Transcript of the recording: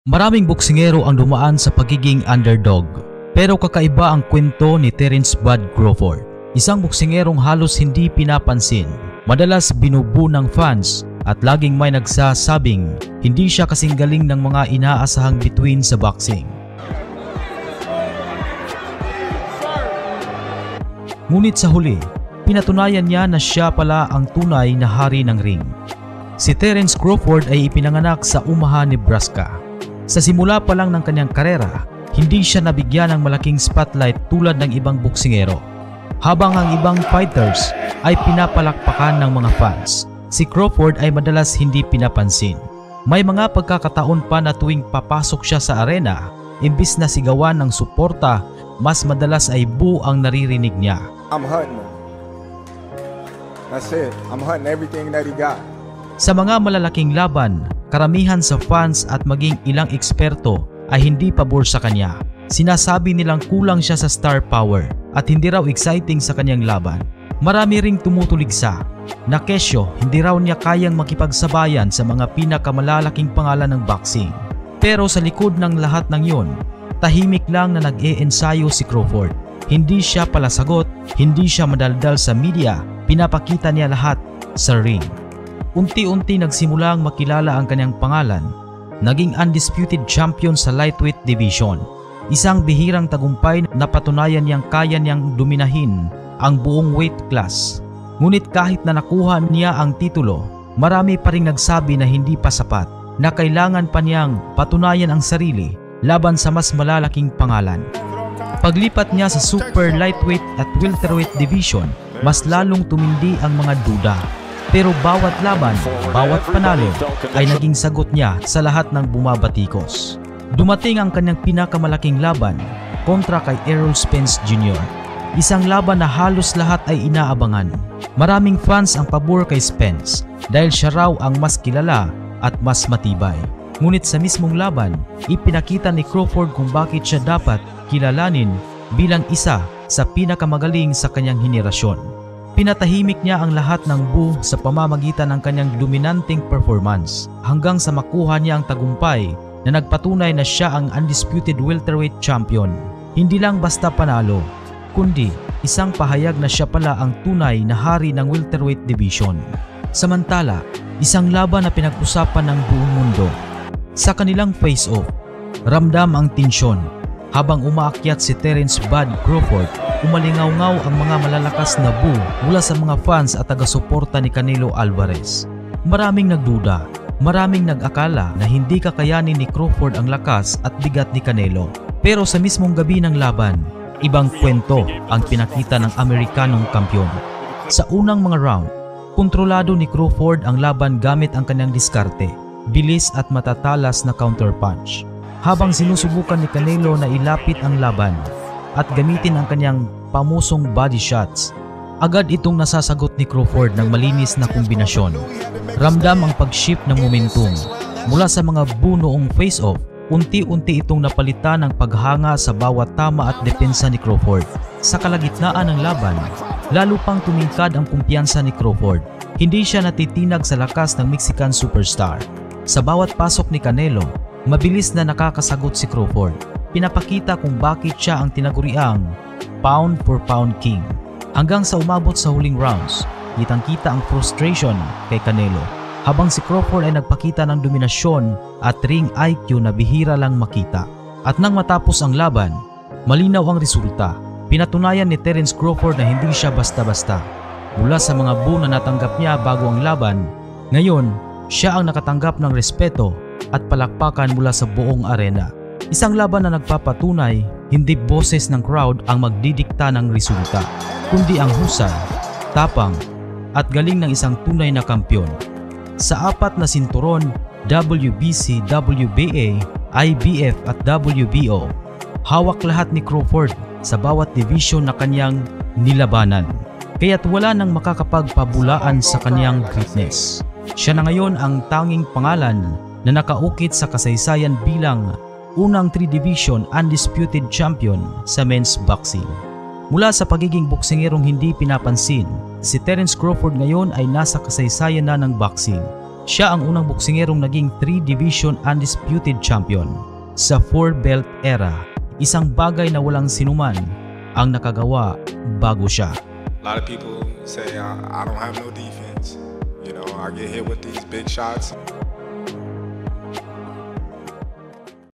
Maraming boksingero ang dumaan sa pagiging underdog, pero kakaiba ang kwento ni Terence "Bud" Crawford. Isang boksingerong halos hindi pinapansin, madalas binubu ng fans at laging may nagsasabing hindi siya kasing galing ng mga inaasahang bituin sa boxing. Ngunit sa huli, pinatunayan niya na siya pala ang tunay na hari ng ring. Si Terence Crawford ay ipinanganak sa Omaha, Nebraska. Sa simula pa lang ng kanyang karera, hindi siya nabigyan ng malaking spotlight tulad ng ibang boksingero. Habang ang ibang fighters ay pinapalakpakan ng mga fans, si Crawford ay madalas hindi pinapansin. May mga pagkakataon pa na tuwing papasok siya sa arena, imbis na sigawan ng suporta, mas madalas ay boo ang naririnig niya. I'm hunting him. That's it. I'm hunting everything that he got. Sa mga malalaking laban, karamihan sa fans at maging ilang eksperto ay hindi pabor sa kanya. Sinasabi nilang kulang siya sa star power at hindi raw exciting sa kanyang laban. Marami ring tumutuligsa na kesyo hindi raw niya kayang makipagsabayan sa mga pinakamalalaking pangalan ng boxing. Pero sa likod ng lahat ng yun, tahimik lang na nag-e-ensayo si Crawford. Hindi siya palasagot, hindi siya madaldal sa media, pinapakita niya lahat sa ring. Unti-unti nagsimulang makilala ang kanyang pangalan. Naging undisputed champion sa lightweight division. Isang bihirang tagumpay na patunayan niyang kaya niyang dominahin ang buong weight class. Ngunit kahit na nakuha niya ang titulo, marami pa ring nagsabi na hindi pa sapat, na kailangan pa niyang patunayan ang sarili laban sa mas malalaking pangalan. Paglipat niya sa super lightweight at welterweight division, mas lalong tumindi ang mga duda. Pero bawat laban, bawat panalo ay naging sagot niya sa lahat ng bumabatikos. Dumating ang kanyang pinakamalaking laban kontra kay Errol Spence Jr. Isang laban na halos lahat ay inaabangan. Maraming fans ang pabor kay Spence dahil siya raw ang mas kilala at mas matibay. Ngunit sa mismong laban, ipinakita ni Crawford kung bakit siya dapat kilalanin bilang isa sa pinakamagaling sa kanyang henerasyon. Pinatahimik niya ang lahat ng boo sa pamamagitan ng kanyang dominanteng performance hanggang sa makuha niya ang tagumpay na nagpatunay na siya ang undisputed welterweight champion. Hindi lang basta panalo, kundi isang pahayag na siya pala ang tunay na hari ng welterweight division. Samantala, isang laban na pinag-usapan ng buong mundo. Sa kanilang face-off, ramdam ang tensyon. Habang umaakyat si Terence "Bud" Crawford, umalingaw-ngaw ang mga malalakas na boo mula sa mga fans at taga-suporta ni Canelo Alvarez. Maraming nagduda, maraming nag-akala na hindi kakayanin ni Crawford ang lakas at bigat ni Canelo. Pero sa mismong gabi ng laban, ibang kwento ang pinakita ng Amerikanong kampiyon. Sa unang mga round, kontrolado ni Crawford ang laban gamit ang kanyang diskarte, bilis at matatalas na counterpunch. Habang sinusubukan ni Canelo na ilapit ang laban at gamitin ang kanyang pamusong body shots, agad itong nasasagot ni Crawford ng malinis na kombinasyon. Ramdam ang pag-shift ng momentum. Mula sa mga boo noong face-off, unti-unti itong napalitan ng paghanga sa bawat tama at depensa ni Crawford. Sa kalagitnaan ng laban, lalo pang tumingkad ang kumpiyansa ni Crawford. Hindi siya natitinag sa lakas ng Mexican superstar. Sa bawat pasok ni Canelo, mabilis na nakakasagot si Crawford. Pinapakita kung bakit siya ang tinaguriang pound for pound king. Hanggang sa umabot sa huling rounds, kitang-kita ang frustration kay Canelo. Habang si Crawford ay nagpakita ng dominasyon at ring IQ na bihira lang makita. At nang matapos ang laban, malinaw ang resulta. Pinatunayan ni Terence Crawford na hindi siya basta-basta. Mula sa mga boo na natanggap niya bago ang laban, ngayon siya ang nakatanggap ng respeto at palakpakan mula sa buong arena. Isang laban na nagpapatunay, hindi boses ng crowd ang magdidikta ng resulta, kundi ang husay, tapang, at galing ng isang tunay na kampiyon. Sa apat na sinturon, WBC, WBA, IBF at WBO, hawak lahat ni Crawford sa bawat division na kanyang nilabanan. Kaya't wala nang makakapagpabulaan sa kanyang greatness. Siya na ngayon ang tanging pangalan na nakaukit sa kasaysayan bilang unang 3-division undisputed champion sa men's boxing. Mula sa pagiging boksingerong hindi pinapansin, si Terence Crawford ngayon ay nasa kasaysayan na ng boxing. Siya ang unang boksingerong naging 3-division undisputed champion sa 4-belt era, isang bagay na walang sinuman ang nakagawa bago siya. A lot of people say I don't have no defense. You know, I get hit with these big shots.